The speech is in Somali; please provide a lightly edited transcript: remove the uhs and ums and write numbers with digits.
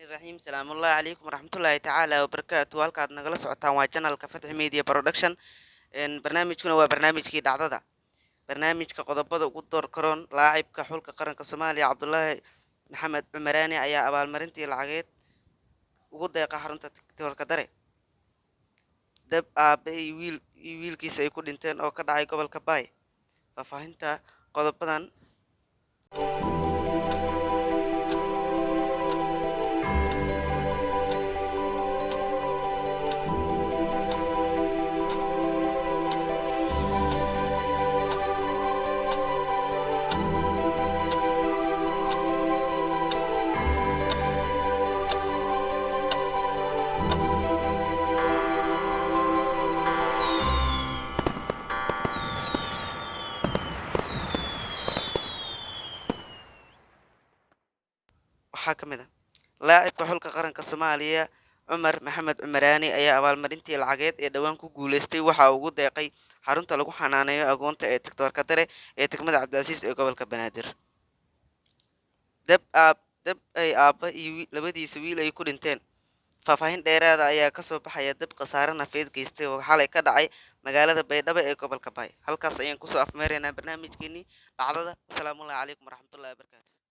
الرحيم سلام الله عليكم ورحمة الله تعالى وبركاته halkaad nagala socotaan waa channelka Fatx Media Production barnaamijkuna waa barnaamijkii dhacdada barnaamijka qodobada ugu door karoon laacibka xulka qaranka Soomaaliya Cabdullaahi Maxamed Cumaraani ayaa abaalmarintii lacageed ugu deeqa xarunta tiktoorka dare dab aabe iyo wiilkiisa ay ku dhinteen oo ka dhacay gobolka Bay faafahinta qodobadan waxaa ka mid ah laacibka xulka qaranka Soomaaliya Cumar Maxamed Cumaraani ayaa abaalmarintii lacageed ee dhawaan ku guuleystay waxa uu ugu deeqay xarunta lagu xanaaneeyo agoonta ee tiktoorka dare ee degmada Cabdicaziz ee gobolka Banaadir dab ay aabba iyo labadiisa wiil ay ku dhinteen faafahin dheeraada ayaa ka soo baxaya dab khasaare nafeed geystay oo xalay ka dhacay magaalada Baydhabo ee gobolka Bay halkaas ayaan kusoo afmeeraynaa barnaamijkeenii dhacdada. Assalaamu calaykum waraxmatullaahi wabarakaatuh.